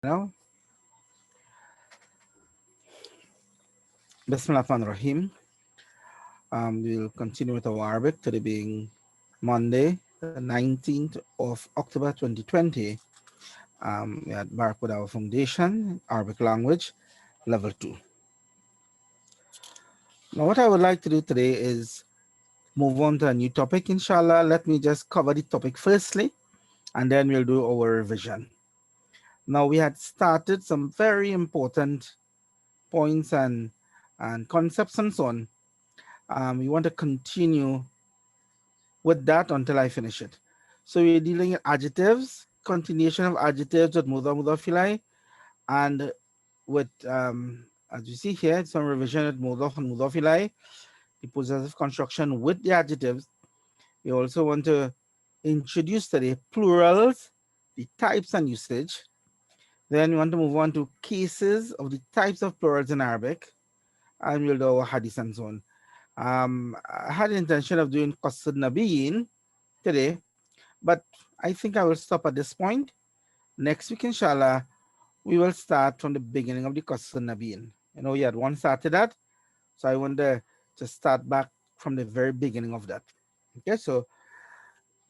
Now, Bismillahirrahmanirrahim. We'll continue with our Arabic today being Monday, the 19th of October 2020. We had back with our foundation, Arabic language, level 2. Now, what I would like to do today is move on to a new topic, inshallah. Let me just cover the topic firstly, and then we'll do our revision. Now, we had started some very important points and concepts and so on. We want to continue with that until I finish it. So we're dealing with adjectives, continuation of adjectives with mudaf and with as you see here, some revision with mudaf and mudaf the possessive construction with the adjectives. We also want to introduce today plurals, the types and usage. Then we want to move on to cases of the types of plurals in Arabic, and we'll do our hadith and so on. I had the intention of doing qasr nabiyin today, but I think I will stop at this point. Next week, inshallah, we will start from the beginning of the qasr nabiyin. You know, we had one started that, so I want to start back from the very beginning of that. Okay, so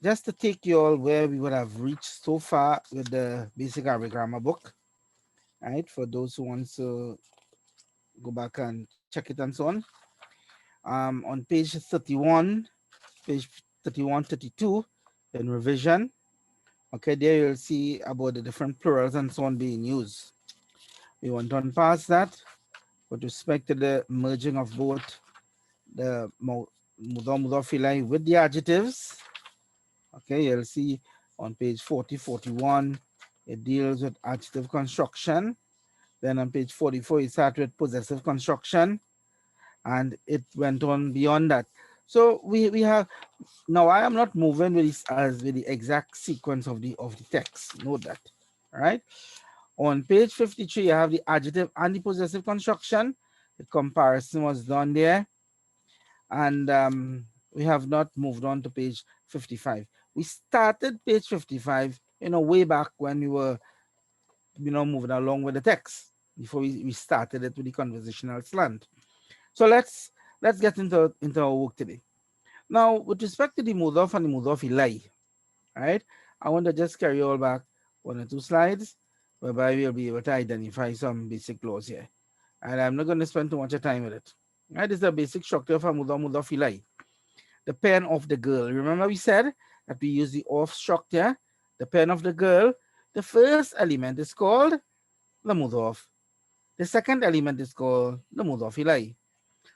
just to take you all where we would have reached so far with the basic Arabic grammar book, right? For those who want to go back and check it and so on. On page 31, page 31, 32, in revision. Okay, there you'll see about the different plurals and so on being used. We went on past that with respect to the merging of both the mudaf with the adjectives. Okay, you'll see on page 40, 41, it deals with adjective construction. Then on page 44, it started with possessive construction, and it went on beyond that. So we have now. I am not moving with this as with the exact sequence of the text. Note that, all right? On page 53, you have the adjective and the possessive construction. The comparison was done there, and we have not moved on to page 55. We started page 55, way back when we were, moving along with the text before we started it with the conversational slant. So let's get into our work today. Now, with respect to the mudaf and the mudaf ilay, right? I want to just carry all back 1 or 2 slides, whereby we'll be able to identify some basic laws here. And I'm not going to spend too much time with it. Right? This is the basic structure of a mudaf mudaf ilay. The pen of the girl. Remember we said that we use the of structure, the pen of the girl. The first element is called the mudaf. The second element is called the mudaf ilay.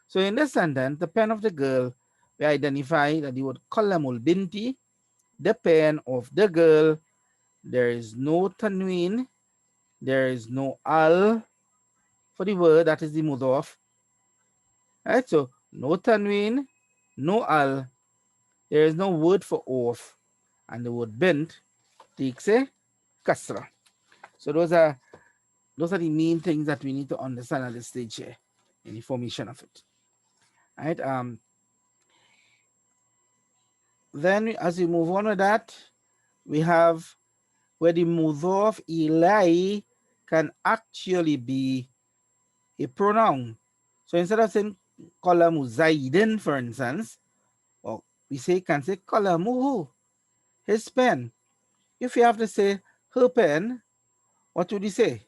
So in this sentence, the pen of the girl, we identify that the word qalamul binti, the pen of the girl, there is no tanween, there is no al for the word, that is the mudaf. Right? So no tanween, no al, there is no word for of, and the word bint takes a kasra. So those are the main things that we need to understand at this stage here in the formation of it. Right? Then as we move on with that, we have where the mudhaf ilai can actually be a pronoun. So instead of saying qalamu zaidin, for instance, or we can say qalamuhu, his pen. If you have to say her pen, what would you say?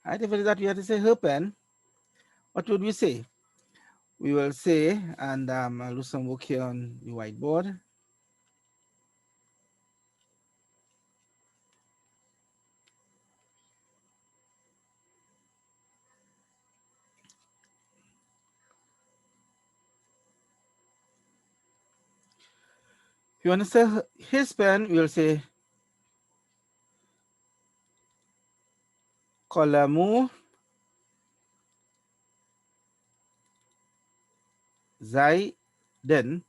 Right? If it is that we have to say her pen, what would we say? We will say, and I'll do some work here on the whiteboard. If you want to say his pen, we will say qalamu zaidin.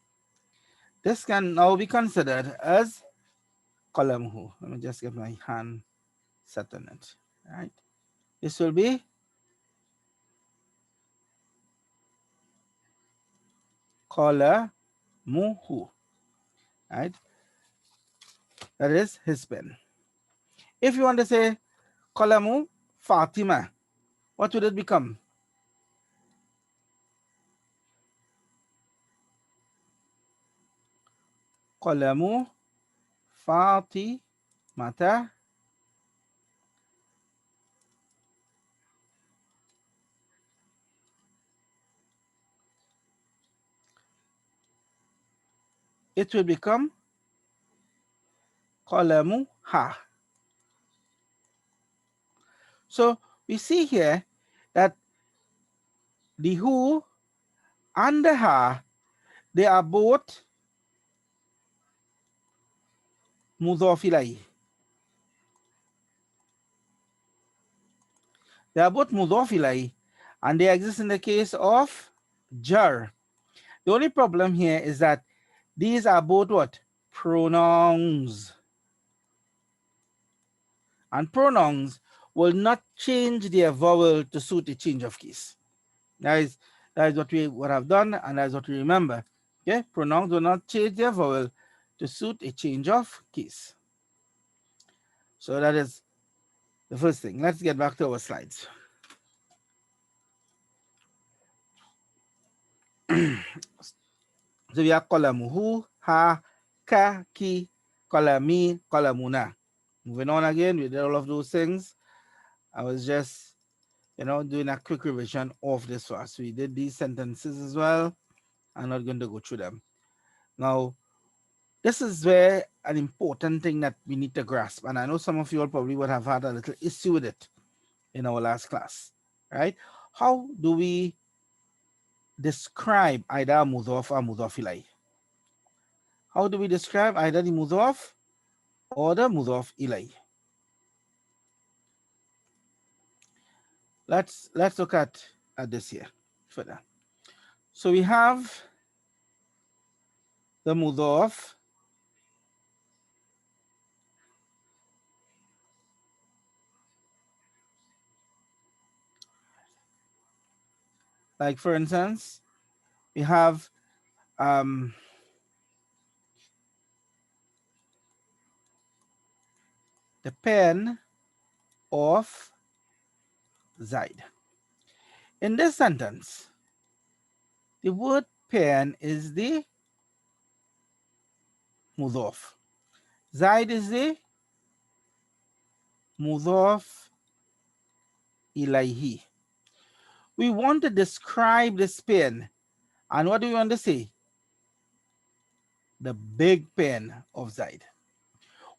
This can now be considered as qalamuhu. Let me just get my hand set on it. Right. This will be qalamuhu. Right. That is his pen. If you want to say Qalamu Fatima, what would it become? Qalamu Fatimata. It will become Qalamu Ha. So we see here that the Hu and the Ha, they are both mudhaf ilayh. They are both mudhaf ilayh, and they exist in the case of jar. The only problem here is that these are both what? Pronouns. And pronouns will not change their vowel to suit a change of case. That is what we would have done, and that's what we remember. Okay, pronouns will not change their vowel to suit a change of case. So that is the first thing. Let's get back to our slides. So we have qalamuhu, ha, ka, ki, qalami, qalamuna. Moving on again, we did all of those things. I was just, doing a quick revision of this for us. We did these sentences as well. I'm not going to go through them. Now, this is where an important thing that we need to grasp. And I know some of you all probably would have had a little issue with it in our last class, right? How do we describe either mudhaf or mudhaf ilayh? How do we describe either the mudhaf or the mudhaf ilayh? Let's look at this here further. So we have the mudhaf, like for instance, we have um, the pen of Zaid. In this sentence, the word pen is the mudhaf. Zaid is the mudhaf ilayhi. We want to describe this pen. And what do we want to say? The big pen of Zaid.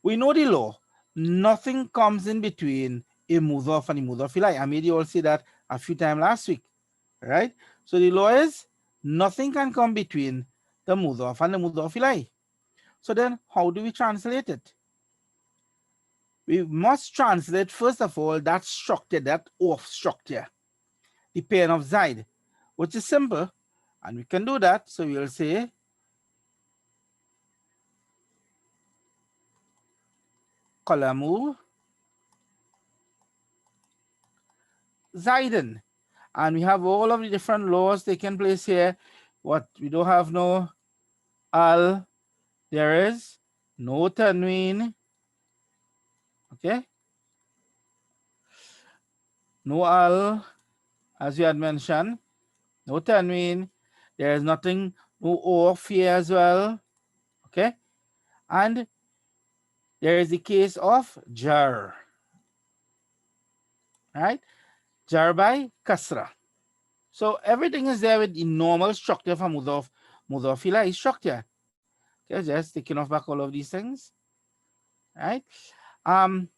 We know the law. Nothing comes in between a mudhaf and a mudhaf ilayh. I made you all see that a few times last week. Right? So the law is nothing can come between the mudhaf and the mudhaf ilayh. So then how do we translate it? We must translate first of all that structure, that off structure, the pen of Zaid, which is simple, and we can do that. So we'll say qalamu Zaiden, and we have all of the different laws taking place here. What we don't have no al, there is no tanween, okay, no al, as you had mentioned, no tanween. There is nothing, no off here as well, okay, and there is the case of jar, right? Jar by kasra. So everything is there with the normal structure for mudhaf ilayh structure. Okay, just taking off back all of these things, right? Um,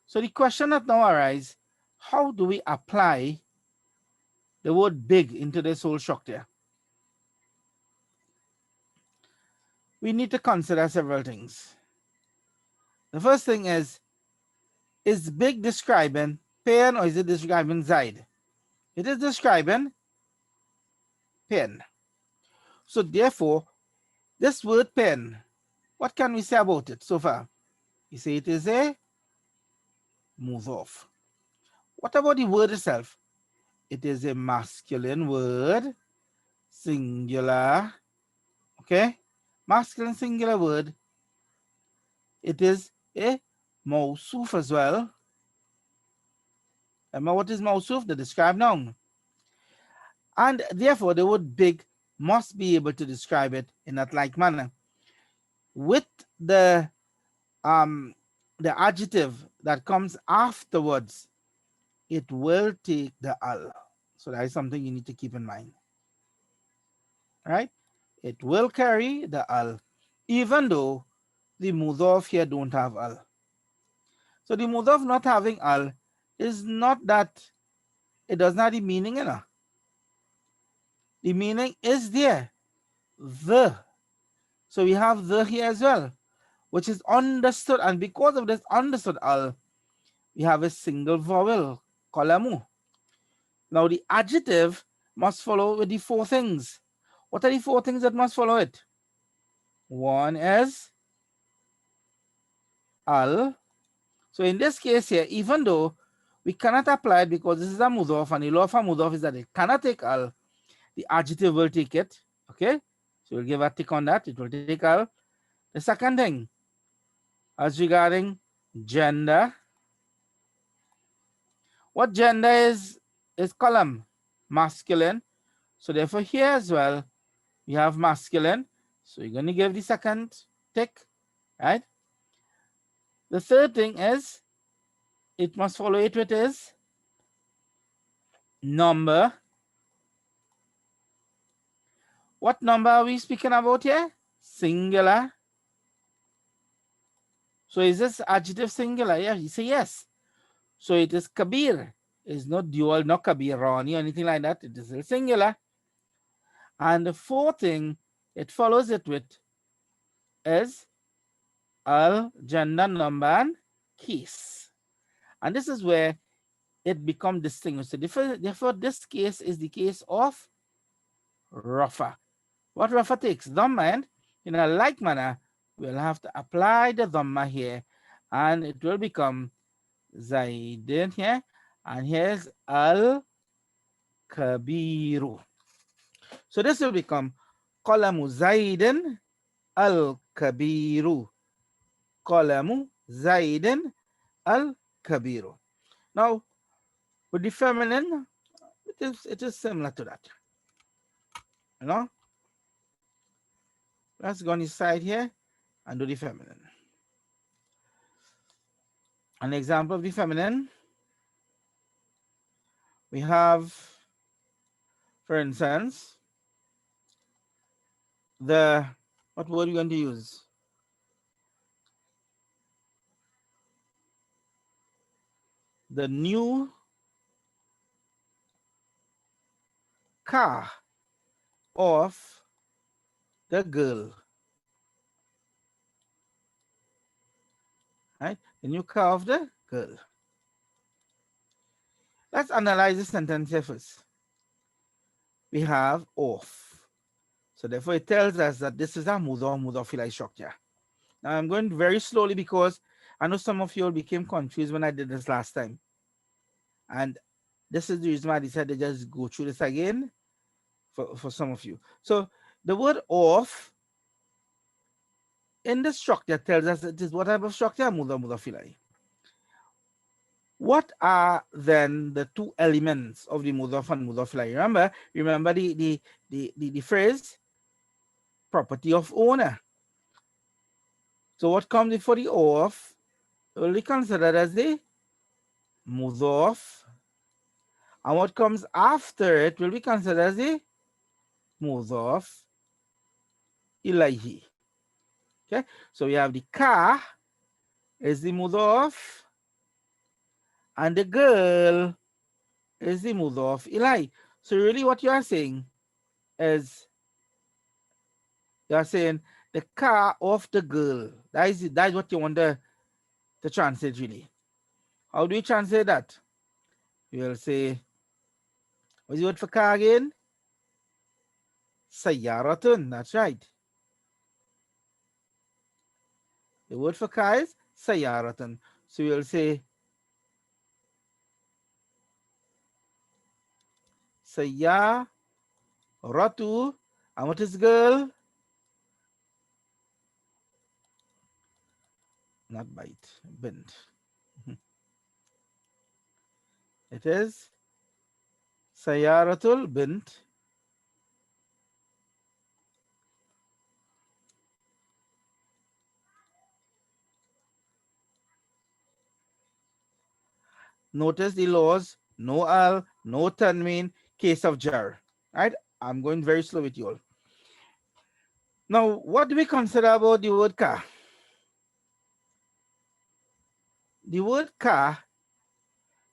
so the question that now arises, how do we apply the word big into this whole structure? We need to consider several things. The first thing is big describing pen or is it describing Zaid? It is describing pen. So therefore, this word pen, what can we say about it so far? We say it is a mudhaf. What about the word itself? It is a masculine word, singular, okay? Masculine singular word. It is a Mawsuf as well. Remember what is Mawsuf? The described noun. And therefore, the word big must be able to describe it in that like manner. With the um the adjective that comes afterwards, it will take the al. So that is something you need to keep in mind. Right? It will carry the al, even though the mudaf here don't have al. So the mudaf not having al is not that it does not have the meaning, you know. The meaning is there. The. So we have the here as well, which is understood, and because of this understood al, we have a single vowel, kalamu. Now the adjective must follow with the four things. What are the four things that must follow it? One is al. So in this case here, even though we cannot apply it because this is a mudaf, and the law for mudaf is that it cannot take al, the adjective will take it. Okay, so we'll give a tick on that. It will take al. The second thing, as regarding gender, what gender is column, masculine. So therefore here as well we have masculine. So you're going to give the second tick, right? The third thing is it must follow it with is number. What number are we speaking about here? Singular. So is this adjective singular? Yeah, you say yes. So it is kabir. It's not dual, not kabirani or anything like that. It is a singular. And the fourth thing it follows it with is al, gender, number, and case. And this is where it becomes distinguished. So therefore, this case is the case of Rafa. What Rafa takes? Dhamma, and in a like manner, we'll have to apply the Dhamma here, and it will become Zaidin here, and here's Al Kabiru. So this will become Qalamu Zaidin Al Kabiru. Qalamu Zaidin Al Kabiru. Now, with the feminine, it is similar to that. You know, let's go on the side here and do the feminine. An example of the feminine, we have, for instance, the, what word are we going to use? The new car of the girl. Right? The new car of the girl. Let's analyze the sentence here first. We have of. So therefore it tells us that this is a mudhaf structure. Now I'm going very slowly because I know some of you all became confused when I did this last time. And this is the reason why I decided to just go through this again for some of you. So the word of in the structure tells us it is what type of structure? Mudhaf. What are then the two elements of the mudhaf and mudhaf? Remember the phrase property of owner. So what comes before the of will be considered as the mudhaf, and what comes after it will be considered as the mudhaf ilayhi. Okay, so we have the car is the mudhaf, and the girl is the mudhaf ilayhi. So really, what you are saying is you are saying the car of the girl. That is it. That is what you want to translate really. How do you translate that? You will say, what's the word for car again? Sayyaratun. That's right. The word for car is sayyaratun. So you will say sayyaratu. And what is girl? not bite, bint. It is Sayaratul bint. Notice the laws, no al, no tanween, case of jar. Right? I'm going very slow with you all. Now, what do we consider about the word ka? The word ka,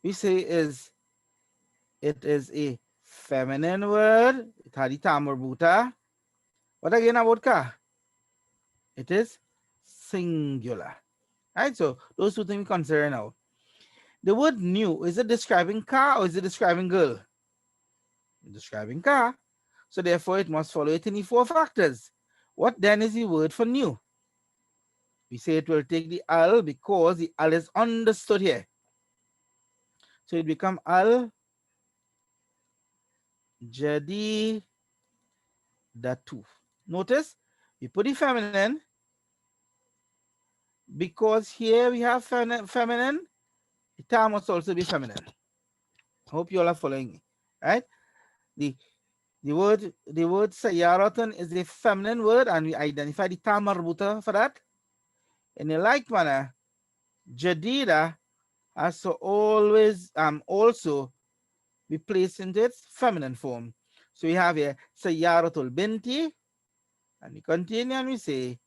we say it is a feminine word. It had the tamar. What again about ka? It is singular. Right? So those two things we consider now. The word new, is it describing ka or is it describing girl? Describing ka. So therefore it must follow 84 factors. What then is the word for new? We say it will take the al because the al is understood here. So it become al jadi datu. Notice we put the feminine because here we have feminine. The term must also be feminine. Hope you all are following me. Right? The the word sayaratan is a feminine word and we identify the term marbuta for that. In a like manner, jadida has to always also be placed into its feminine form. So we have here sayaratul binti, and we continue and we say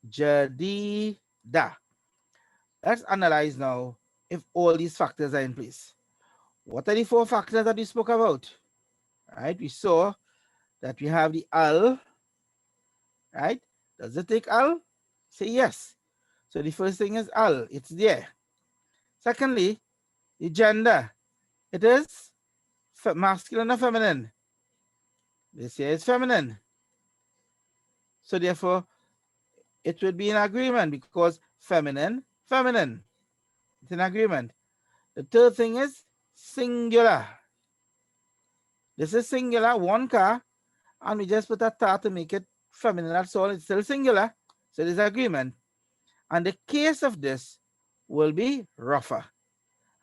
jadida. Let's analyze now if all these factors are in place. What are the four factors that we spoke about? Right, we saw that we have the al, right? Does it take al? Say yes. So the first thing is al, it's there. Secondly, the gender, it is masculine or feminine. This here is feminine. So therefore, it would be in agreement because feminine, feminine. It's in agreement. The third thing is singular. This is singular, one car, and we just put a tar to make it feminine. That's all. It's still singular. So there's agreement. And the case of this will be rougher.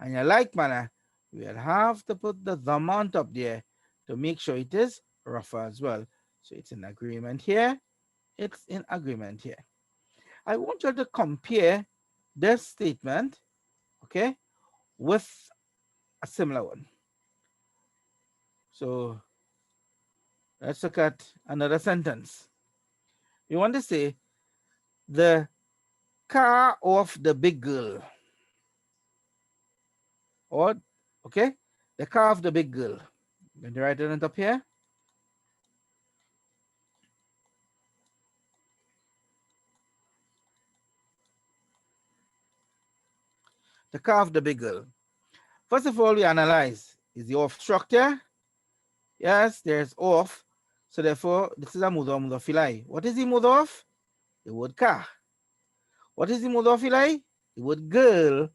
And in a like manner, we'll have to put the dhamma on top there to make sure it is rougher as well. So it's in agreement here. It's in agreement here. I want you to compare this statement, okay, with a similar one. So let's look at another sentence. We want to say the car of the big girl, or okay, the car of the big girl. I'm going to write it on top here. The car of the big girl. First of all, we analyze, is the off structure? Yes, there's off. So therefore, this is a mudaf ilai. What is the mudaf? The word car. What is the mudaf ilai? The word girl,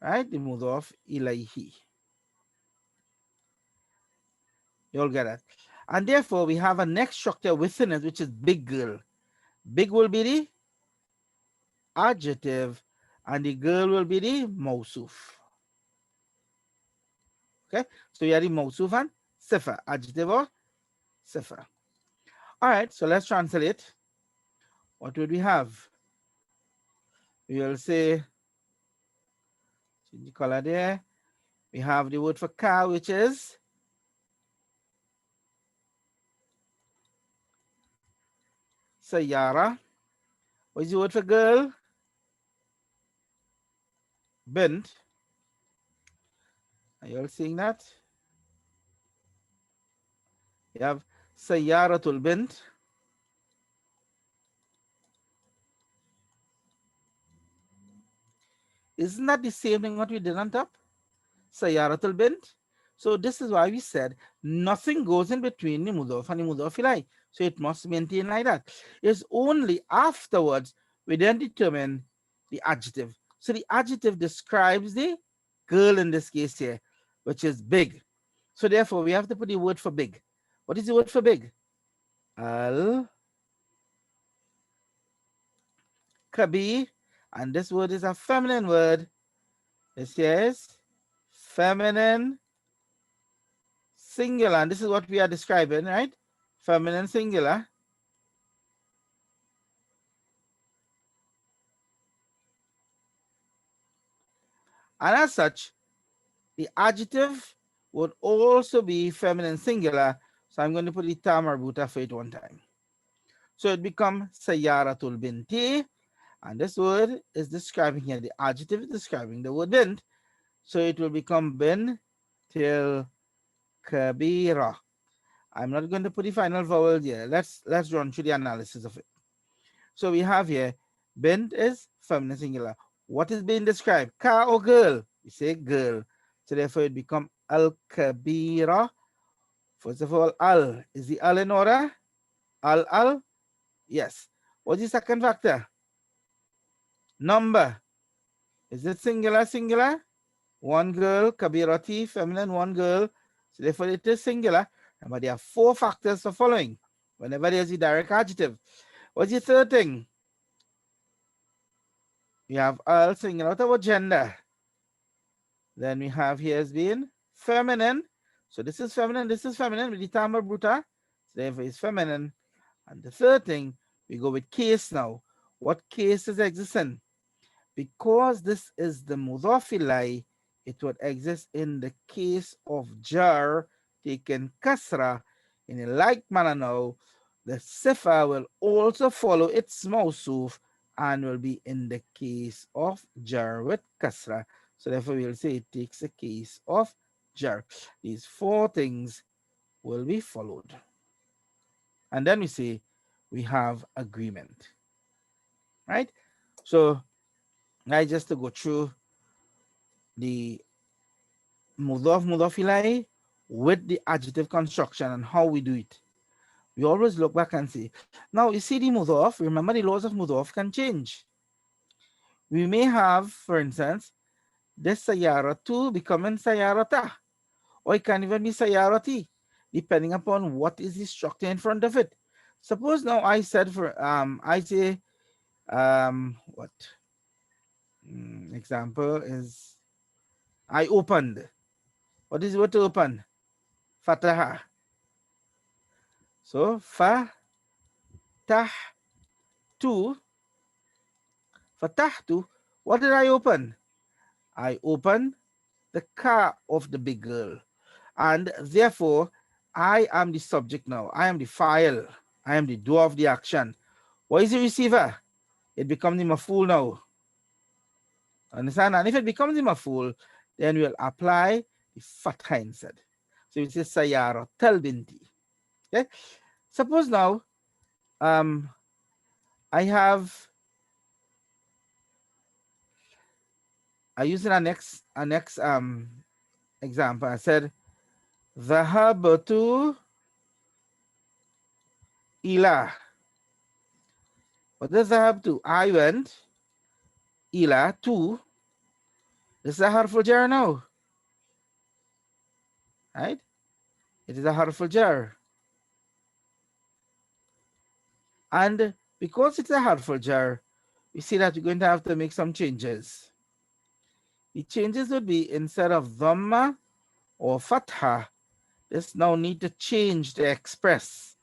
right? The mudaf ilaihi. You all get that? And therefore, we have a next structure within it, which is big girl. Big will be the adjective, and the girl will be the mausuf. Okay, so we have the mausuf and sifa, adjective or sifa. All right, so let's translate. What would we have? We will say, change the color there. We have the word for car, which is sayara. What is the word for girl? Bint. Are you all seeing that? You have sayaratul bint. Isn't that the same thing what we did on top? Sayaratul bint. So this is why we said nothing goes in between the mudaf and the mudaf ilai. So it must maintain like that. It's only afterwards we then determine the adjective. So the adjective describes the girl in this case here, which is big. So therefore we have to put the word for big. What is the word for big? Al kabi, and this word is a feminine word. This is feminine singular, and this is what we are describing, right? Feminine singular. And as such, the adjective would also be feminine singular. So I'm going to put the ta marbuta for it one time. So it becomes Sayyaratul binti. And this word is describing here, the adjective is describing the word bint. So it will become bin till kabira. I'm not going to put the final vowel here. Let's run through the analysis of it. So we have here, bint is feminine singular. What is being described? Ka or girl? We say girl. So therefore it become al-kabira. First of all, al. Is the al in order? Al. Yes. What's the second factor? Number. Is it singular? One girl, kabirati, feminine, one girl. So therefore it is singular. But there are four factors for following whenever there's a direct adjective. What's the third thing? We have al singular. What about gender? Then we have here as being feminine. So this is feminine with the tama bruta. So therefore it's feminine. And the third thing, we go with case now. What case is existing? Because this is the mudhaf, it would exist in the case of jar taken kasra. In a like manner now, the sifa will also follow its mawsuf and will be in the case of jar with kasra. So therefore we will say it takes a case of jar. These four things will be followed. And then we say we have agreement. Right? So I just to go through the mudaf with the adjective construction and how we do it. We always look back and say, now you see the mudaf, remember the laws of mudaf can change. We may have, for instance, this sayaratu becoming sayarata, or it can even be sayarati, depending upon what is the structure in front of it. Suppose now I said I say what example is I opened. What is the word to open? Fataha. So fatahtu, fatahtu. What did I open? I opened the car of the big girl. And therefore, I am the subject now. I am the file. I am the doer of the action. What is the receiver? It becomes the maful now. Understand? And if it becomes the maful, then we'll apply the fatha instead. So we say sayara tal binti. Okay. Suppose now I have I use a next example. I said Dhahabtu ila. What does dhahabtu? I went ila to. This is a harful jar now. Right? It is a harful jar. And because it's a harful jar, we see that we're going to have to make some changes. The changes would be instead of dhamma or fatha, this now need to change to express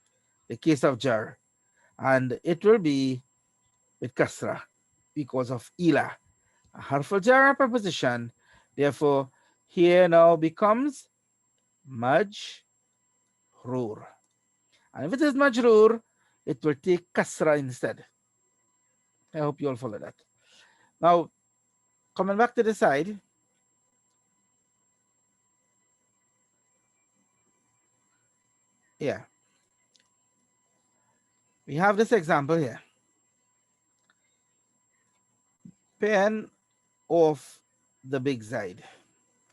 the case of jar. And it will be with kasra because of ila. A harful jar preposition. Therefore, here now becomes majrur. And if it is majrur, it will take kasra instead. I hope you all follow that. Now, coming back to the side, yeah, we have this example here. Pen of the big Zaid.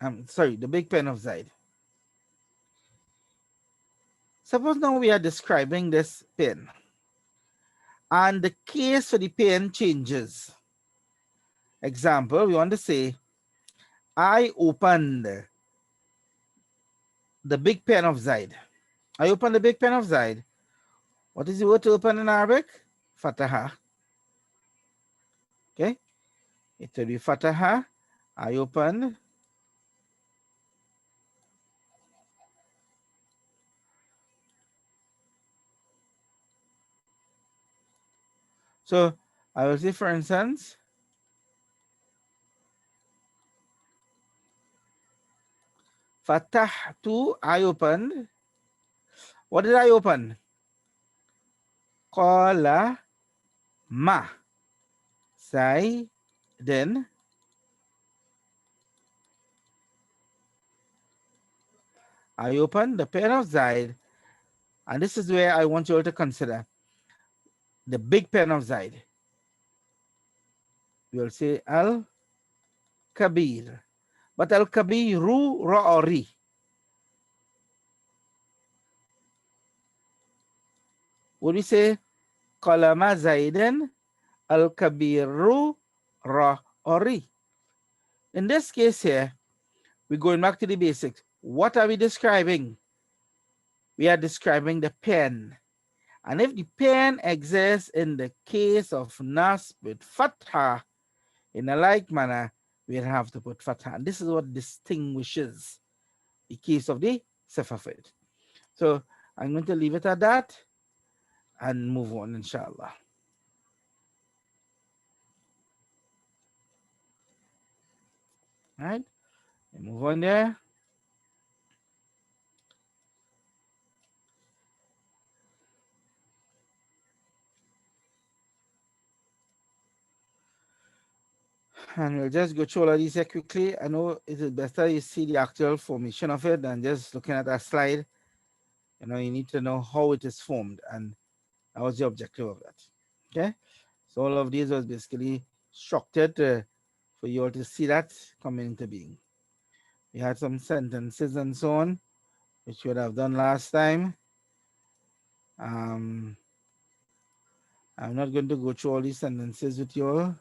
I'm sorry, the big pen of Zaid. Suppose now we are describing this pen, and the case for the pen changes. Example, we want to say, I opened the big pen of Zaid. I opened the big pen of Zaid. What is the word to open in Arabic? Fataha. Okay, it will be fataha, I opened. So I will say, for instance, fatahtu, I opened. What did I open? Qala ma. Say, then I open the pen of Zaid, and this is where I want you all to consider the big pen of Zaid. We will say Al Kabir, but Al Kabiru Ra'ori. Would we say Qalama Zaiden Al Kabiru Ra'ori? In this case here, we're going back to the basics. What are we describing? We are describing the pen. And if the pen exists in the case of Nas with Fatha, in a like manner, we'll have to put Fatha. And this is what distinguishes the case of the Safafid. So I'm going to leave it at that and move on, inshallah. All right, move on there. And we'll just go through all of these here quickly. I know it is better you see the actual formation of it than just looking at a slide. You need to know how it is formed, and that was the objective of that. Okay, so all of these was basically structured for you all to see that coming into being. We had some sentences and so on, which we would have done last time. Um, I'm not going to go through all these sentences with you all.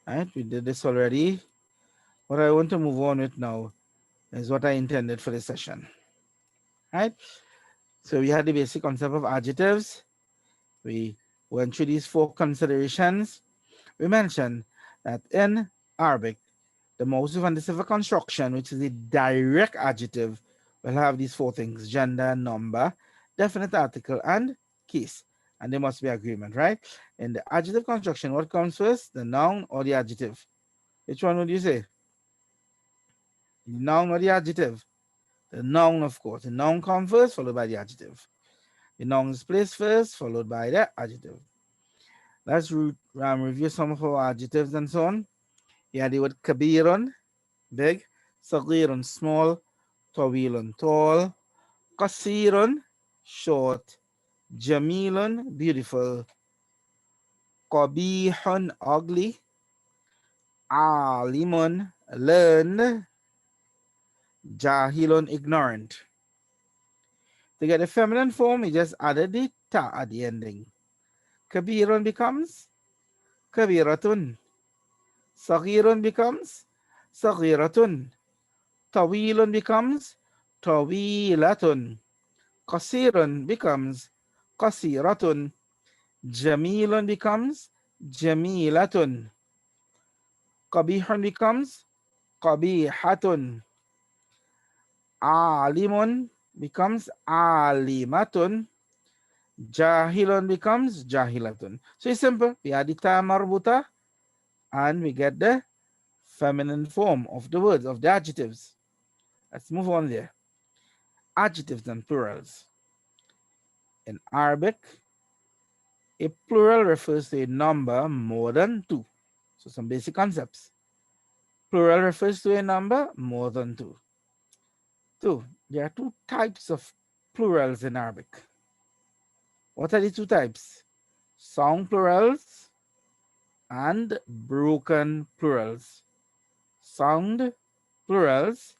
Right, we did this already. What I want to move on with now is what I intended for this session. Right, so we had the basic concept of adjectives. We went through these four considerations. We mentioned that in Arabic, the motive and the civil construction, which is a direct adjective, will have these four things: gender, number, definite article, and case. And there must be agreement, right? In the adjective construction, what comes first, the noun or the adjective? Which one would you say? The noun or the adjective? The noun, of course. The noun comes first, followed by the adjective. The noun is placed first, followed by the adjective. Let's review some of our adjectives and so on. Yeah, the word kabirun, big, sagirun, small, tawilun, tall, qasirun, short, jamilun, beautiful, qabihun, ugly, alimun, learned, jahilun, ignorant. To get the feminine form, you just added the ta at the ending. Kabirun becomes kabiratun. Sagirun becomes sagiratun. Tawilun becomes tawilatun. Qasirun becomes qasiratun. Jamilun becomes jamilatun. Qabihun becomes qabihatun. Alimun becomes alimatun. Jahilun becomes jahilatun. So it's simple. We add the ta marbuta and we get the feminine form of the words, of the adjectives. Let's move on there. Adjectives and plurals. In Arabic, a plural refers to a number more than two. So some basic concepts. Plural refers to a number more than two. Two, there are two types of plurals in Arabic. What are the two types? Sound plurals and broken plurals. Sound plurals,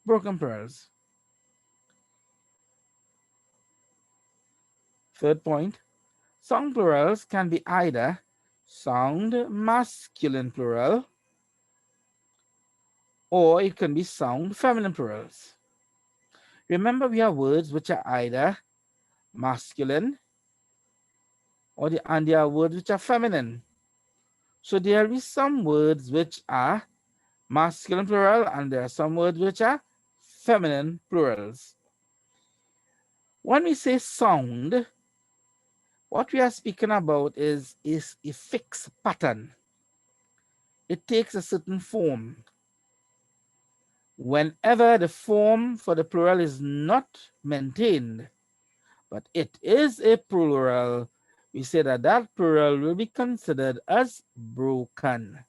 broken plurals. Third point, sound plurals can be either sound masculine plural or it can be sound feminine plurals. Remember, we have words which are either masculine and there are words which are feminine. So there will be some words which are masculine plural and there are some words which are feminine plurals. When we say sound, what we are speaking about is a fixed pattern. It takes a certain form. Whenever the form for the plural is not maintained, but it is a plural, we say that that plural will be considered as broken.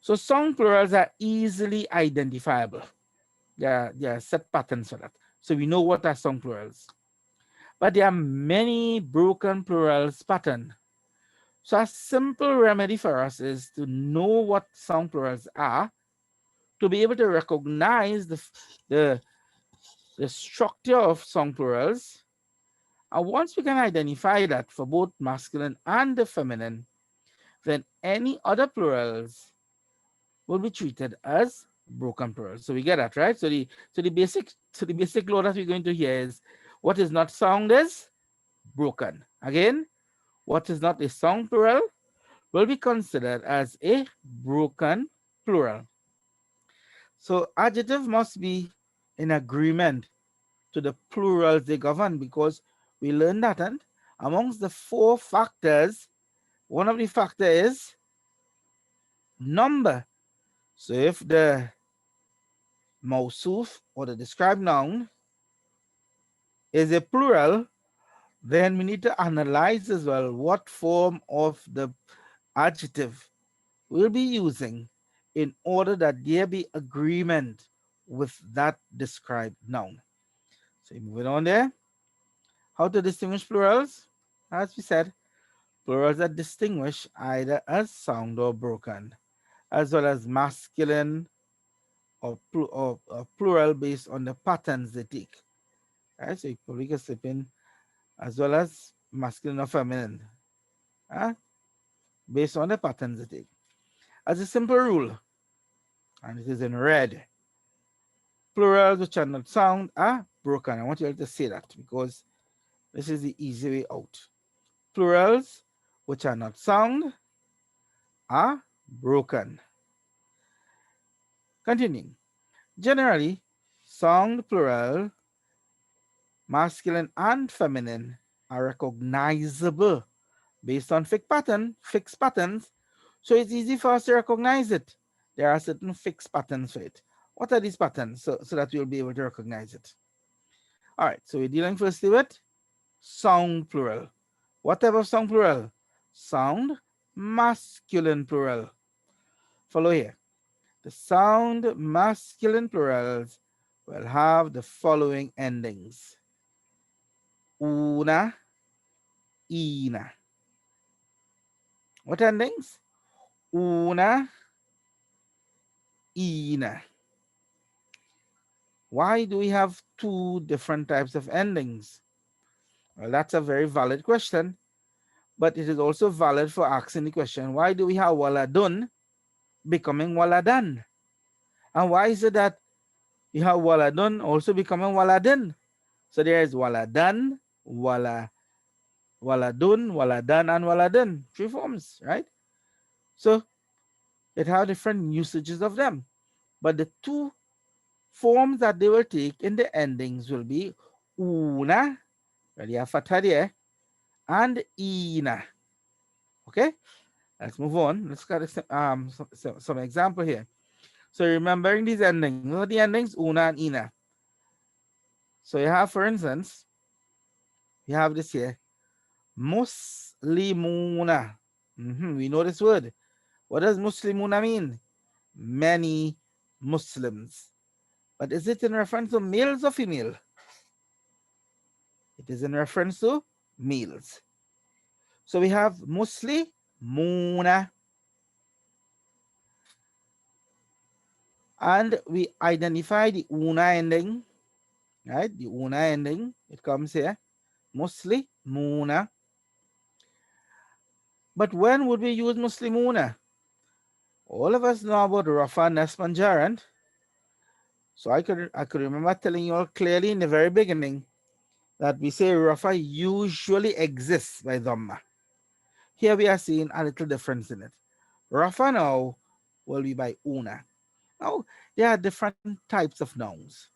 So song plurals are easily identifiable. There are set patterns for that. So we know what are song plurals. But there are many broken plurals pattern. So a simple remedy for us is to know what song plurals are, to be able to recognize the, the structure of song plurals. And once we can identify that for both masculine and the feminine, then any other plurals will be treated as broken plurals. So we get that, right? So the basic law that we're going to hear is what is not sound is broken. Again, what is not a sound plural will be considered as a broken plural. So adjective must be in agreement to the plurals they govern, because we learned that, and amongst the four factors, one of the factor is number. So if the mausuf or the described noun is a plural, then we need to analyze as well what form of the adjective we'll be using in order that there be agreement with that described noun. So moving on there, how to distinguish plurals? As we said, plurals are distinguished either as sound or broken, as well as masculine or plural based on the patterns they take. Right? So you probably can slip in as well as masculine or feminine, uh, based on the patterns they take. As a simple rule, and it is in red, plurals which are not sound are broken. I want you all to say that because this is the easy way out. Plurals which are not sound are broken. Continuing. Generally, sound plural, masculine and feminine, are recognizable based on fixed patterns. So it's easy for us to recognize it. There are certain fixed patterns for it. What are these patterns so that we'll be able to recognize it? All right, so we're dealing firstly with sound plural. Whatever sound plural? Sound masculine plural. Follow here. The sound masculine plurals will have the following endings. Una, ina. What endings? Una, ina. Why do we have two different types of endings? Well, that's a very valid question, but it is also valid for asking the question, why do we have waladun becoming waladan? And why is it that you have waladun also becoming waladin? So there is waladan, waladun, waladan, and waladin. Three forms, right? So it has different usages of them. But the two forms that they will take in the endings will be una, where you have fatha there, and ina. Okay, let's move on. Let's get some example here. So remembering these endings, what are the endings? Una and ina. So you have, for instance, you have this here, muslimuna. We know this word. What does muslimuna mean? Many Muslims. But is it in reference to males or female? It is in reference to males. So we have muslimuna, and we identify the una ending, right? The una ending, it comes here, muslimuna. But when would we use muslimuna? All of us know about Rafa Nespanjarant. So I could remember telling you all clearly in the very beginning that we say Rafa usually exists by Dhamma. Here we are seeing a little difference in it. Rafa now will be by Una. Now, there are different types of nouns.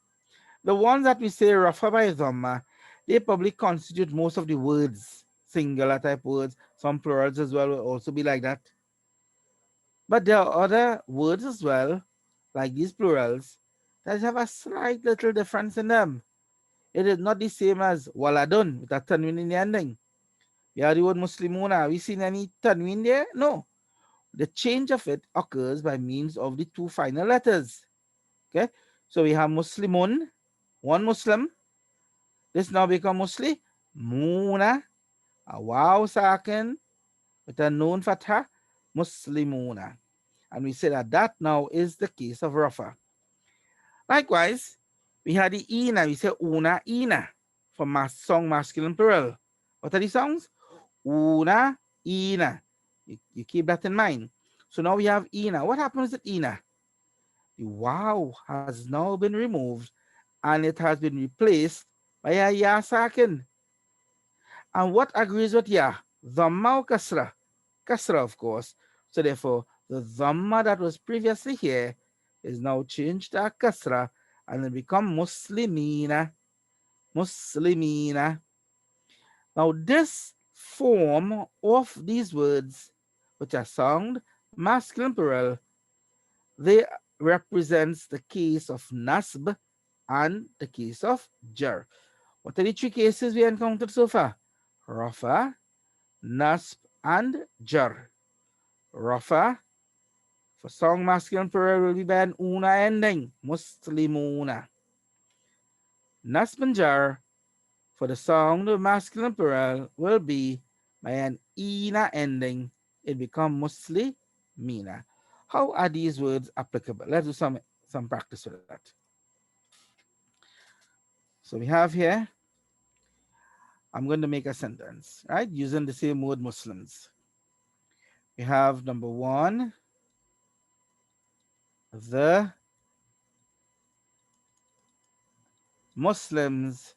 The ones that we say Rafa by Dhamma, they probably constitute most of the words, singular type words. Some plurals as well will also be like that. But there are other words as well, like these plurals, that have a slight little difference in them. It is not the same as waladun with a tanwin in the ending. We have the word Muslimuna. Have we seen any tanwin there? No. The change of it occurs by means of the two final letters. Okay, so we have Muslimun, one Muslim. This now become Muslimuna, a waw sakin with a noon fatha, Muslimuna. And we say that that now is the case of Rafa. Likewise, we had the ina, we say una ina for song masculine plural. What are the songs? Una ina. You keep that in mind. So now we have ina. What happens with ina? The wow has now been removed and it has been replaced by a ya sakin. And what agrees with ya? Dhamma or kasra? Kasra, of course. So therefore, the dhamma that was previously here is now changed to a kasra and it become muslimina. Muslimina. Now this form of these words, which are sound masculine plural, they represents the case of nasb and the case of jar. What are the three cases we encountered so far? Rafa, nasb, and jar. Rafa for song masculine plural will be by an una ending, muslimuna. Nasb and jar for the song the masculine plural will be by an ina ending. It become muslimina. How are these words applicable? Let's do some practice with that. So we have here, I'm going to make a sentence, right? Using the same word Muslims. We have number one, the Muslims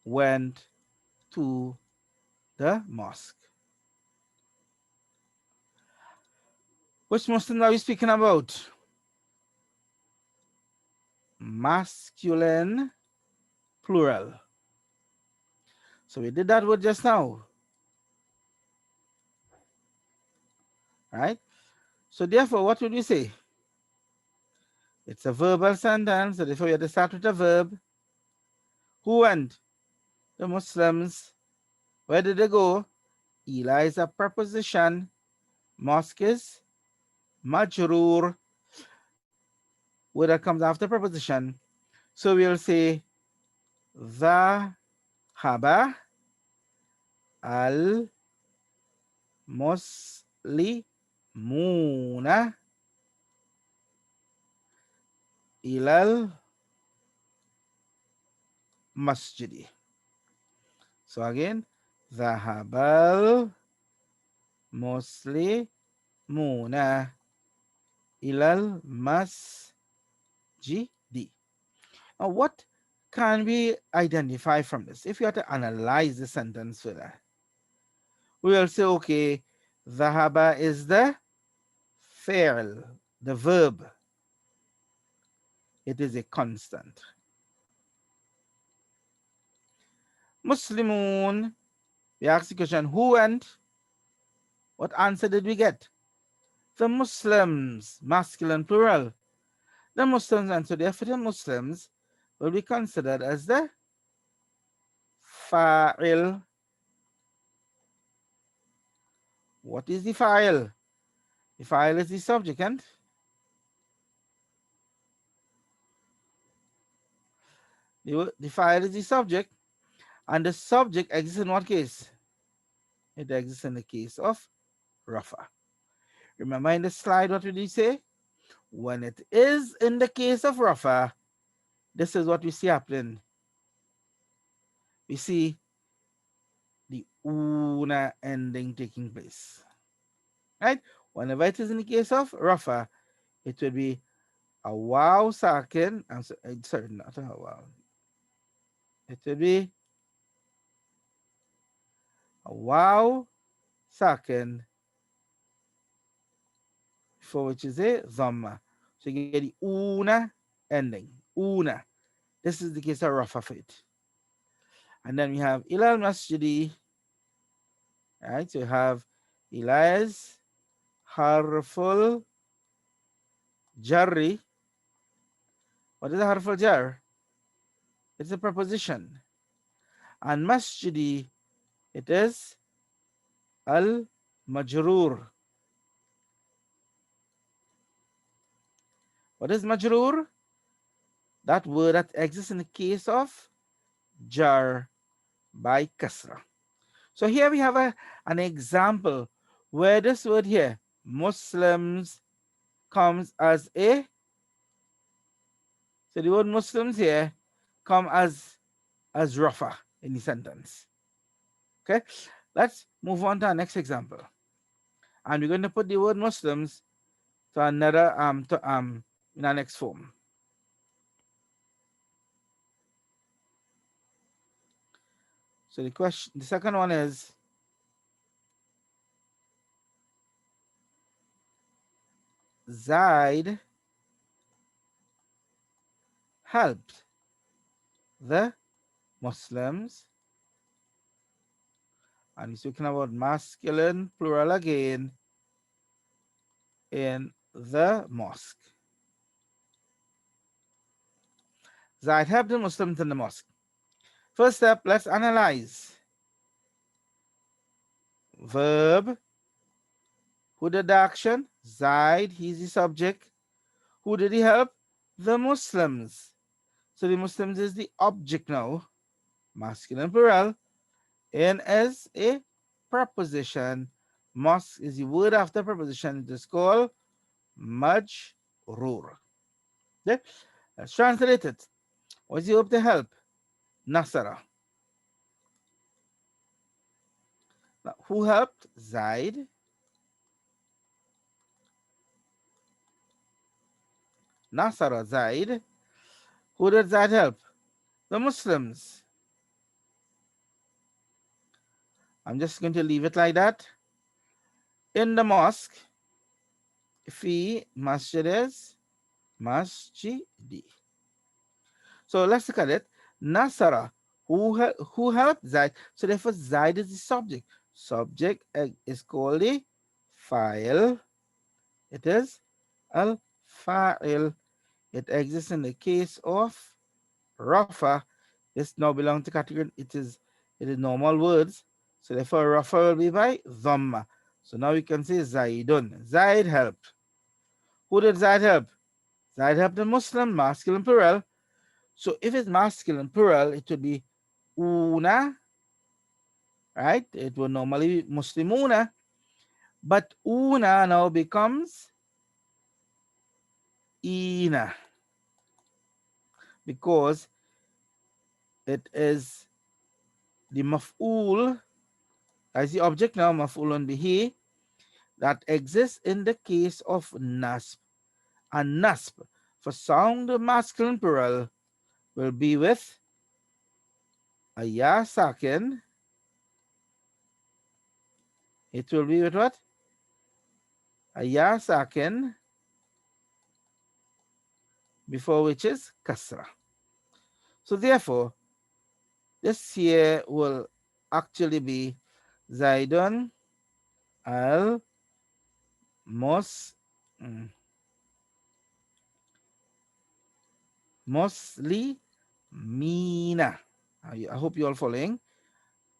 went to the mosque. Which Muslim are we speaking about? Masculine plural. So we did that word just now, right? So therefore, what would we say? It's a verbal sentence, so therefore we have to start with a verb. Who went? The Muslims. Where did they go? Ila is a preposition. Mosque is majrur, word that comes after preposition. So we'll say the haba al muslimuna ilal masjidi. So again, zahabal muslimuna ilal masjidi. Now, what can we identify from this? If you have to analyze the sentence further, we will say, okay, zahaba is the fi'l, the verb. It is a constant. Muslimun, we ask the question, who went? What answer did we get? The Muslims, masculine plural. The Muslims, and so therefore the Muslims will be considered as the fa'il. What is the fa'il? The fa'il is the subject, and the fa'il is the subject, and the subject exists in what case? It exists in the case of Rafa. Remember in the slide, what did we say? When it is in the case of Rafa, this is what we see happening. We see the una ending taking place. Right? Whenever it is in the case of Rafa, it will be a wow sakin. Sorry, not a wow. It will be a wow sakin for which is a dhamma. So you get the una ending. Una. This is the case of Rafa for it. And then we have ilal masjidi. Right? So you have Elias harful jarri. What is a harful jar? It's a preposition. And masjidi, it is al majrur. What is majrur? That word that exists in the case of jar by kasra. So here we have an example where this word here, Muslims, comes as a, so the word Muslims here come as rafa in the sentence. Okay, let's move on to our next example. And we're going to put the word Muslims to another in our next form. So the second one is Zaid helped the Muslims, and we're speaking about masculine plural again in the mosque. Zaid helped the Muslims in the mosque. First step, let's analyze. Verb, who did the action? Zaid, he's the subject. Who did he help? The Muslims. So the Muslims is the object now, masculine plural. In as a preposition. Mosque is the word after preposition. It is called majrur. Okay? Let's translate it. What's the verb to help? Nasara. Now, who helped? Zaid. Nasara Zaid. Who did Zaid help? The Muslims. I'm just going to leave it like that. In the mosque, fi masjid is masjidi. So let's look at it. Nasara, who helped Zaid? So therefore, Zaid is the subject. Subject is called the file. It is al fa'il. It exists in the case of Rafa. This now belongs to category. It is normal words. So therefore, Rafa will be by Dhamma. So now we can say Zaidun. Zaid helped. Who did Zaid help? Zaid helped the Muslim, masculine plural. So if it's masculine plural, it would be una, right? It would normally be Muslimuna, but una now becomes ina because it is the maf'ul as the object now, maf'ulun bihi, that exists in the case of nasb. And nasb for sound masculine plural will be with a ya sakin. It will be with what? A ya sakin before which is kasra. So therefore, this here will actually be Zaidun al Mos mm, Mosli Mina. I hope you're all following.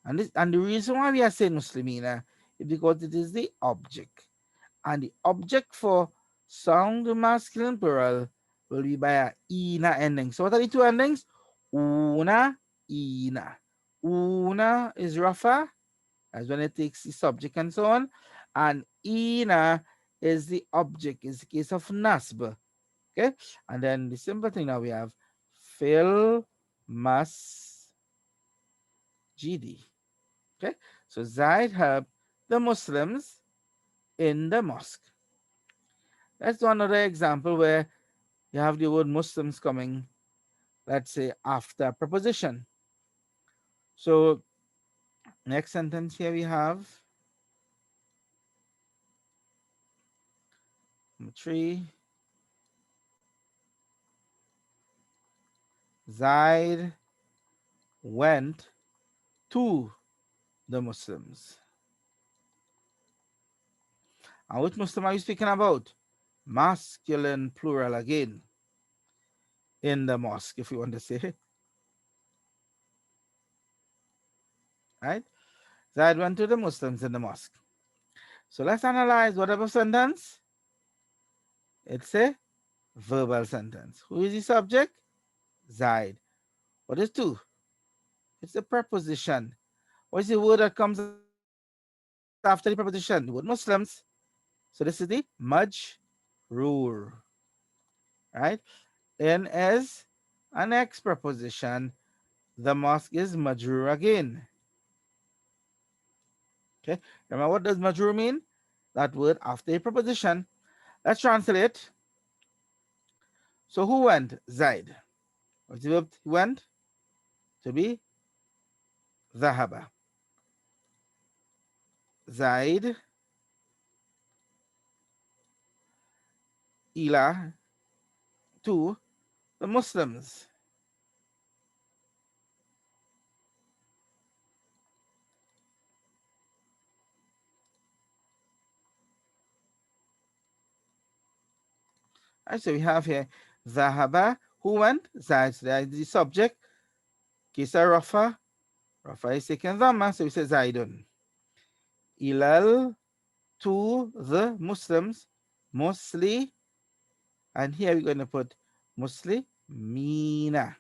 And the reason why we are saying Muslimina is because it is the object. And the object for sound masculine plural will be by a ina ending. So what are the two endings? Una, ina. Una is Rafa, as when it takes the subject and so on. And ina is the object, is the case of nasb. Okay. And then the simple thing now we have fil mas gd. Okay. So Zaid helped the Muslims in the mosque. Let's do another example where you have the word Muslims coming, let's say, after preposition. So next sentence here we have number 3. Zaid went to the Muslims. And which Muslim are you speaking about? Masculine plural again in the mosque, if you want to say, right? Zaid went to the Muslims in the mosque. So let's analyze whatever sentence. It's a verbal sentence. Who is the subject? Zaid. What is to? It's a preposition. What is the word that comes after the preposition? The word Muslims. So this is the majroor, right? In is an ex preposition. The mosque is majroor again. Okay. Remember what does majroor mean? That word after a preposition. Let's translate. So who went? Zaid. What's the verb went? To be ذهب. Zaid ila to the Muslims. Right, so we have here ذهب. Who went? Zaid. So that is the subject. Kisa Rafa. Rafa is taken Dhamma. So we say Zaidun. Ilal to the Muslims. Mostly. And here we're going to put Muslimina.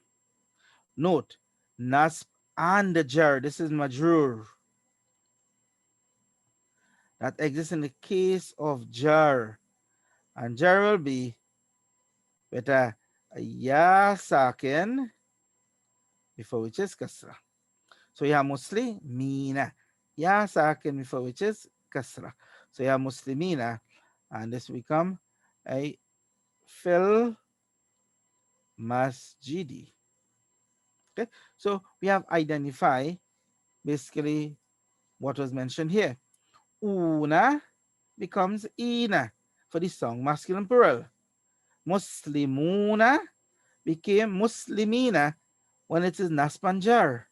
Note, Nasb and the Jar. This is Majrur. That exists in the case of Jar. And Jar will be with a Ya Sakin before which is Kasra. So you have Muslimina. Ya Sakin before which is Kasra. So you have Muslimina. And this become a Fil Masjidi. Okay, so we have identify basically what was mentioned here. Una becomes ina for the song masculine plural. Muslimuna became muslimina when it is naspanjar.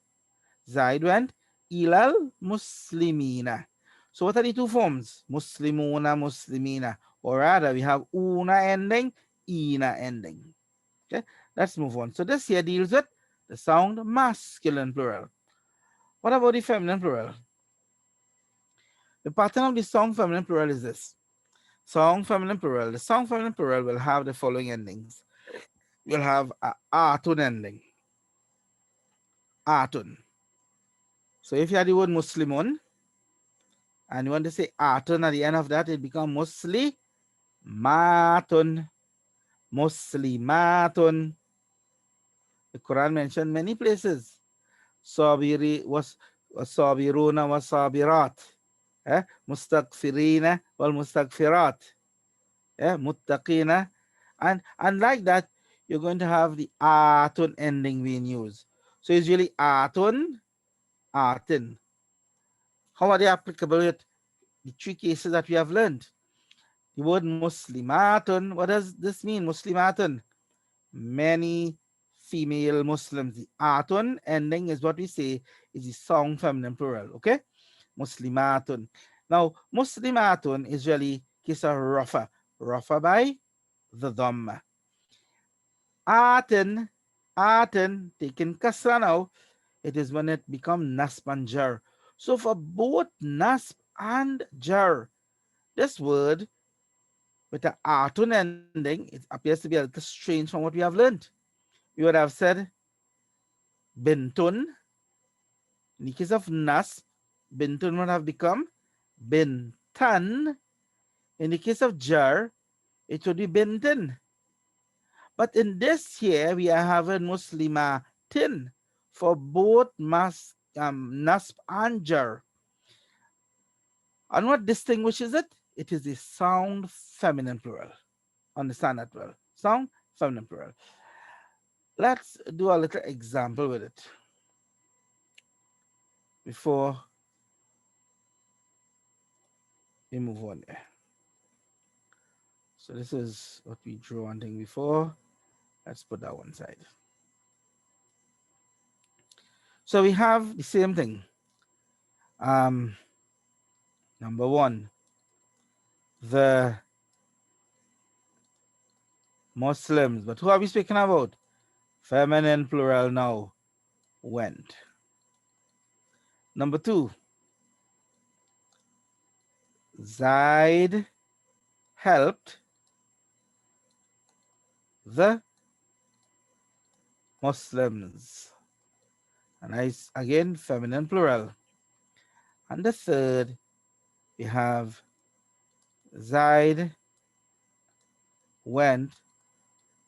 Zaid went ilal muslimina. So what are the two forms? Muslimuna, muslimina. Or rather, we have una ending, ina ending. Okay, let's move on. So this here deals with the sound masculine plural. What about the feminine plural? The pattern of the song feminine plural is this. Song feminine plural. The song feminine plural will have the following endings. We'll have a atun ending. Atun. So if you have the word Muslimun and you want to say atun at the end of that, it becomes Muslimatun. Muslimatun. The Quran mentioned many places. Sabiri was sabiruna was sabirat. Mustaqfirina wal mustaqfirat. Muttaqina. And like that, you're going to have the atun ending being used. So it's really atun, atin. How are they applicable with the three cases that we have learned? The word muslimatun, what does this mean? Muslimatun, many female Muslims. The atun ending is what we say is the song feminine plural. Okay, muslimatun. Now, muslimatun is really kisa rafa. Rafa by the dhamma. Aten, aten, taken kasra now, it is when it becomes nasb and jar. So for both nasb and jar, this word with the atun ending, it appears to be a little strange from what we have learned. We would have said bintun. In the case of nasb, bintun would have become bintan. In the case of jar, it would be bintin. But in this here, we are having muslimatin for both nasb and jar. And what distinguishes it? It is the sound feminine plural. Understand that well. Sound feminine plural. Let's do a little example with it before we move on there. So this is what we drew one thing before. Let's put that one side. So we have the same thing. Um, Number one, the Muslims. But who are we speaking about? Feminine plural now. Went. Number two, Zaid helped the Muslims. And again, feminine plural. And the third, we have Zaid went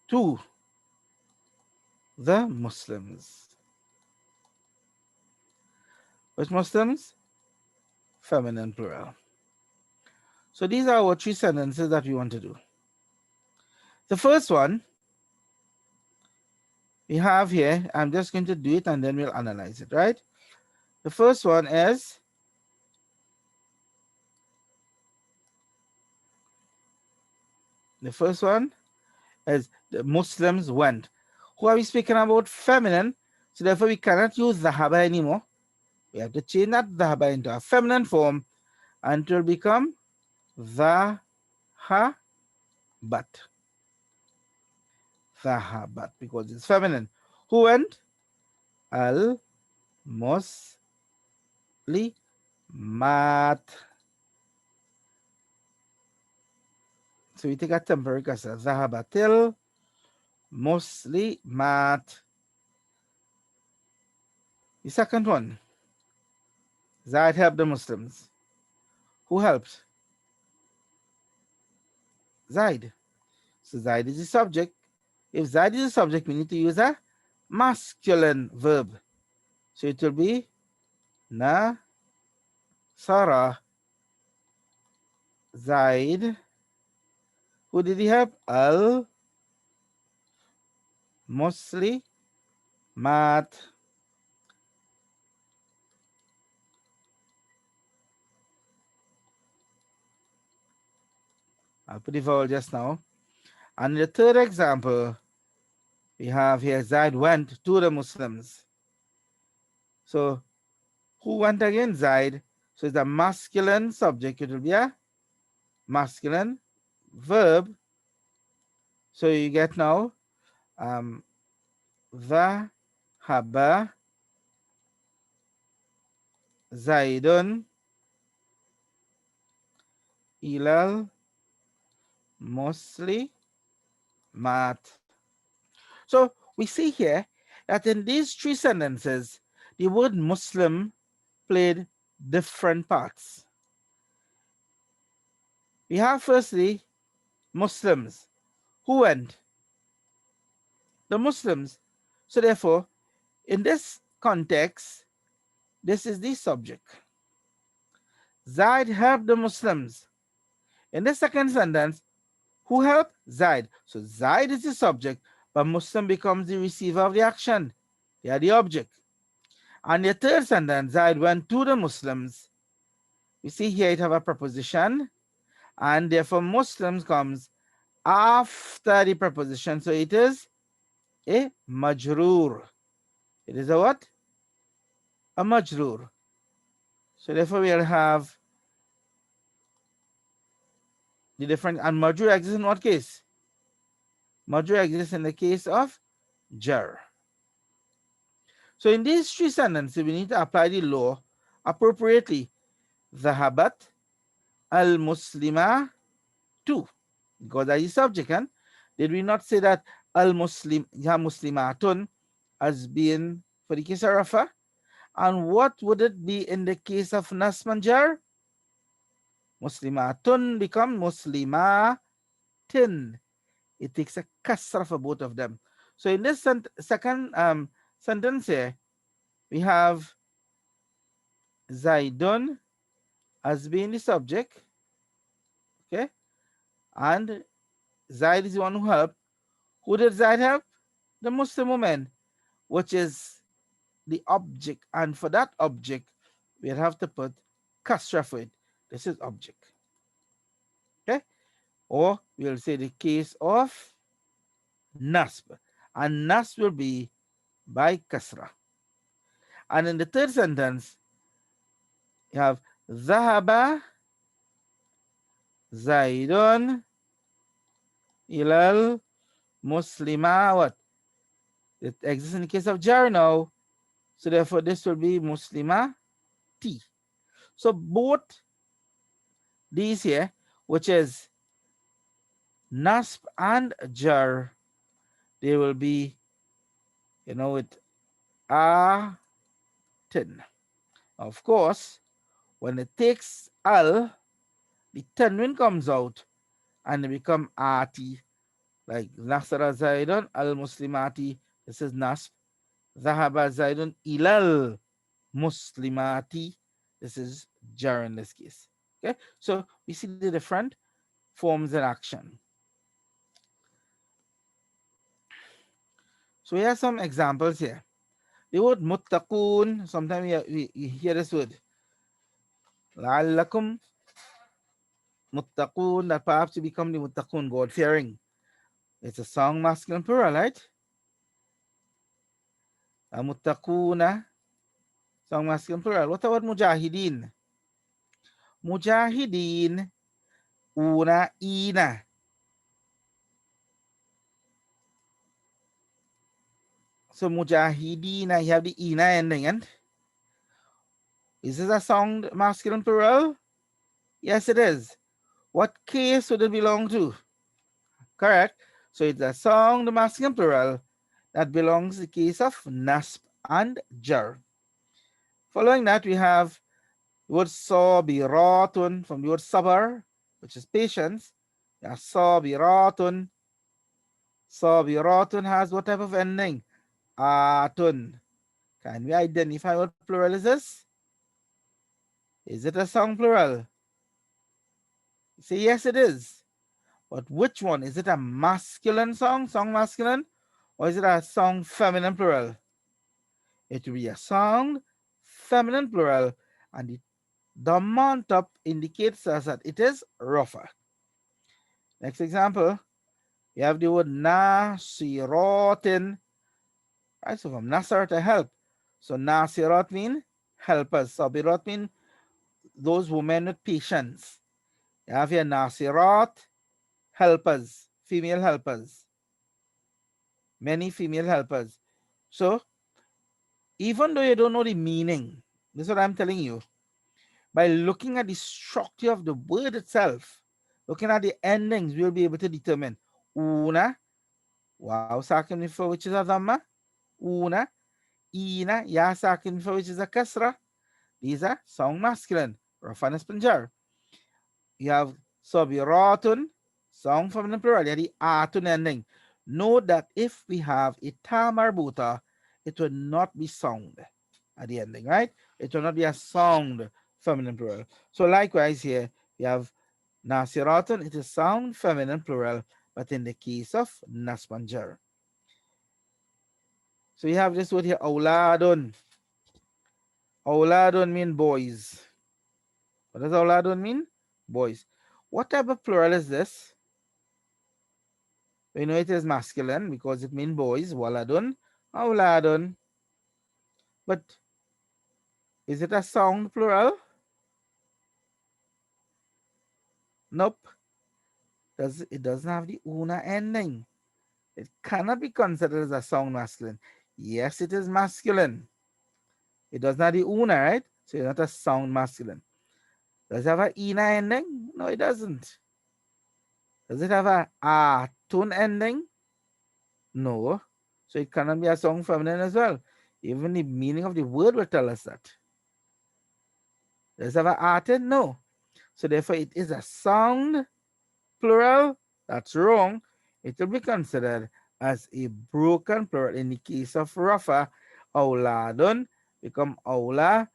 to the Muslims. Which Muslims? Feminine plural. So these are our three sentences that we want to do. The first one we have here, I'm just going to do it and then we'll analyze it, right? The first one is the Muslims went. Who are we speaking about? Feminine. So therefore we cannot use dhahaba anymore. We have to change that dhahaba into a feminine form and it will become dhahabat. Dhahabat because it's feminine. Who went? Al Muslimat. So we take a temporary kasra. Dhahabatil Muslimat. The second one, Zaid helped the Muslims. Who helped? Zaid. So Zaid is the subject. If Zaid is the subject, we need to use a masculine verb. So it will be na Sarah. Zaid. Who did he help? Al Muslimat. I'll put the vowel just now. And the third example, we have here Zaid went to the Muslims. So who went again? Zaid. So it's a masculine subject. It will be a masculine verb. So you get now the haba Zaidun ilal muslimat. So we see here that in these three sentences, the word Muslim played different parts. We have firstly Muslims. Who went? The Muslims. So therefore, in this context, this is the subject. Zaid helped the Muslims. In the second sentence, who helped? Zaid. So Zaid is the subject, but Muslim becomes the receiver of the action. They are the object. And the third sentence, Zaid went to the Muslims. You see here it have a preposition, and therefore Muslims comes after the preposition. So it is a majroor. It is a what? A majroor. So therefore we'll have the different, and majroor exists in what case? Majroor exists in the case of jar. So in these three sentences, we need to apply the law appropriately. Zahabat al-muslima too. Because that is subject. And did we not say that al-muslim ya muslimatun as being for the case of Rafa? And what would it be in the case of Nasmanjar? Muslimatun become muslimatin. It takes a kasra for both of them. So in this second sentence here, we have Zaidun as being the subject, okay, and Zaid is the one who helped. Who did Zaid help? The Muslim woman, which is the object. And for that object, we'll have to put kasra for it. This is object. Okay? Or we'll say the case of nasb. And nasb will be by kasra. And in the third sentence, you have Zahaba Zaidun ilal Muslima. What? It exists in the case of jar now. So therefore, this will be Muslima T. So both these here, which is Nasb and Jar, they will be, with a tin. Of course, when it takes al, the tanwin comes out and it become ati, like Nasara Zaidun al Muslimati. This is Nasb. Zahaba Zaidun ilal Muslimati. This is Jar in this case. Okay, so we see the different forms in action. So we have some examples here. The word muttaqun, sometimes we hear this word. La'allakum muttaqun, that perhaps you become the muttaqun, God fearing. It's a song, masculine plural, right? Muttaquna, song, masculine plural. What about mujahideen? Mujahideen, una, ina. So mujahideen, you have the ina ending, and is this a song, masculine plural? Yes, it is. What case would it belong to? Correct. So it's a song, the masculine plural, that belongs to the case of nasb and jar. Following that, we have the word sabiratun from the word sabar, which is patience. Yeah, sabiratun. Sabiratun has what type of ending? Atun. Can we identify what plural is this? Is it a song plural? Say yes, it is. But which one? Is it a masculine song, song masculine? Or is it a song feminine plural? It will be a song feminine plural, and the mount up indicates us that it is rougher. Next example, we have the word nasirotin. Right, so from nasar to help. So nasirot mean helpers. Sabirot mean those women with patience. You have here nasirot, helpers, female helpers, many female helpers. So even though you don't know the meaning, this is what I'm telling you, by looking at the structure of the word itself, looking at the endings, we'll be able to determine una, wow sakin for which is a dhamma, una, ina, ya sakin for which is a kasra. These are sound masculine, rafan punjar. You have sabiratun, sound feminine plural, the atun ending. Note that if we have a ta marbuta, it will not be sound at the ending, right? It will not be a sound feminine plural. So likewise here, we have nasiratun, it is sound feminine plural, but in the case of nasbanjar. So you have this word here, auladun. Auladun mean boys. What does auladun mean? Boys. What type of plural is this? We know it is masculine because it means boys, waladun, auladun. But is it a sound plural? Nope. It doesn't have the una ending. It cannot be considered as a sound masculine. Yes, it is masculine. It does not have the una, right? So it's not a sound masculine. Does it have a ina ending? No, it doesn't. Does it have a tone ending? No. So it cannot be a sound feminine as well. Even the meaning of the word will tell us that. Does it have a aten? No. So therefore it is a sound plural. That's wrong. It will be considered as a broken plural in the case of Rafa. Auladun become aula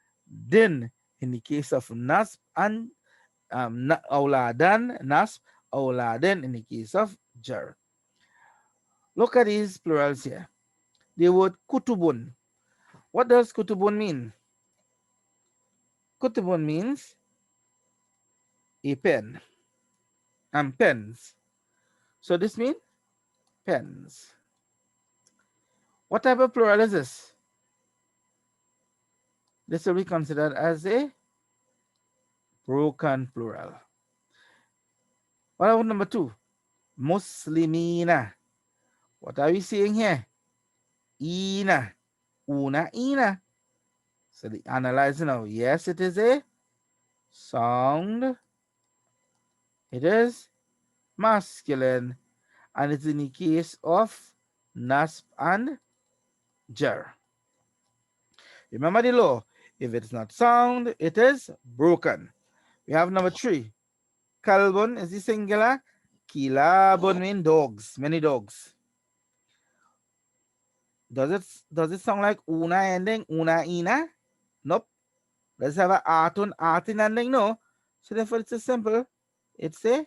din in the case of nasb, and auladan nasb, auladin in the case of jar. Look at these plurals here. The word kutubun. What does kutubun mean? Kutubun means a pen and pens. So this means pens. What type of plural is this? This will be considered as a broken plural. What about number two? Muslimina. What are we seeing here? Ina. Una ina. So the analyzer now. Yes, it is a sound. It is masculine. And it's in the case of nasb and jar. Remember the law. If it's not sound, it is broken. We have number three. Kalbun is the singular. Kilabun mean dogs, many dogs. Does it sound like una ending? Una ina? Nope. Does it have a atun atin ending? No. So therefore it's a simple. It's a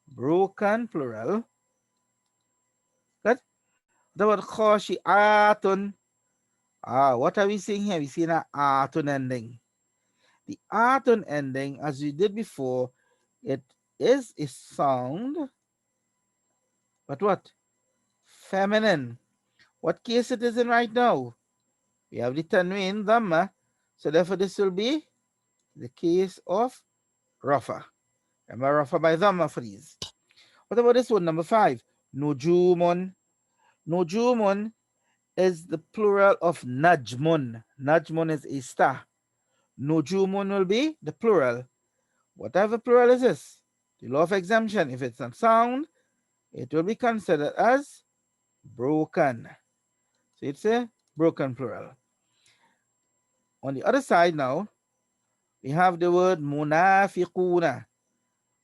broken plural. Good. What about khoshi atun? What are we seeing here? We see an atun ending. The atun ending, as we did before, it is a sound, but what? Feminine. What case it is in right now? We have the tanween dhamma, so therefore this will be the case of rafa. Remember rafa by dhamma for these. What about this one, number five? Nujumun. Nujumun is the plural of najmun. Najmun is a star. Nujumun will be the plural. Whatever plural is this? The law of exemption. If it's not sound, it will be considered as broken. So it's a broken plural. On the other side now, we have the word munafiquna.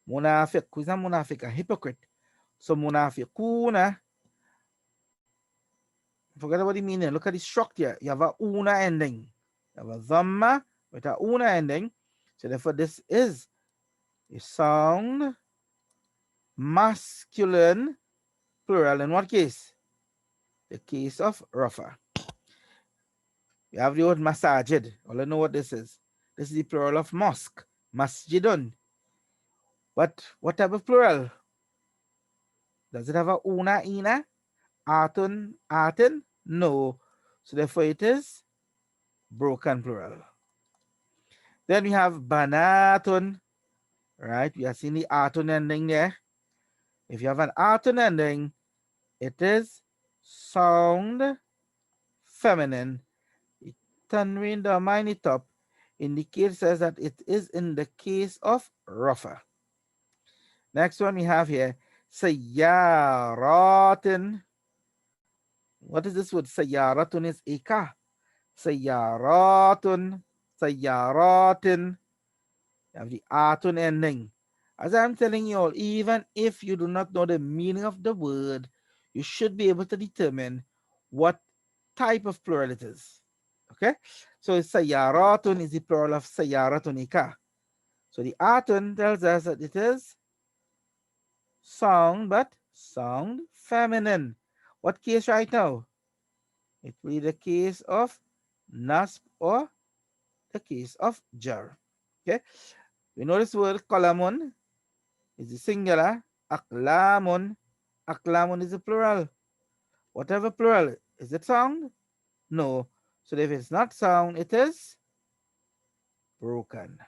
Munafiq. Who's a munafiq? A hypocrite. So munafiquna, forget about the meaning. Look at the structure. You have a una ending. You have a dhamma with a una ending. So therefore this is a sound masculine plural. In what case? The case of rafa. We have the word masajid. All I know what this is. This is the plural of mosque. Masjidun. But what type of plural? Does it have a una ina? Atun atin? No. So therefore it is broken plural. Then we have banatun. Right? We are seeing the atun ending there. If you have an atun ending, it is sound feminine. Tanween the mini top indicates says that it is in the case of rafa. Next one we have here sayyaratin. What is this word? Sayyaratun is a car. Sayyaratun, sayyaratin. You have the atun ending. As I'm telling you all, even if you do not know the meaning of the word, you should be able to determine what type of plural it is. Okay? So sayyaratun is the plural of sayyaratunika. So the atun tells us that it is sound, but sound feminine. What case right now? It will be the case of nasb or the case of jar. Okay? We know this word kalamun is the singular. Aklamun. Aklamun is the plural. Whatever plural. Is it sound? No. So if it's not sound, it is broken.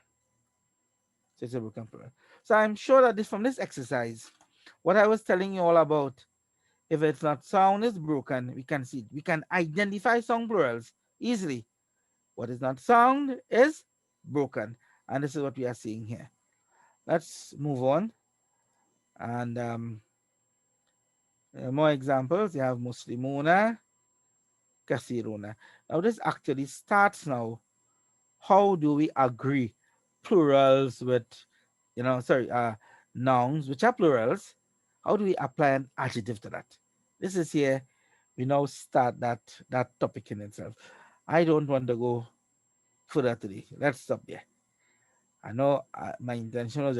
So it's a broken plural. So I'm sure that this from this exercise, what I was telling you all about, if it's not sound, it's broken. We can see, we can identify sound plurals easily. What is not sound is broken. And this is what we are seeing here. Let's move on. And more examples. You have Muslimuna, Kasiruna. Now this actually starts now. How do we agree plurals with, nouns which are plurals? How do we apply an adjective to that? This is here. We now start that topic in itself. I don't want to go further today. Let's stop there. I know my intention was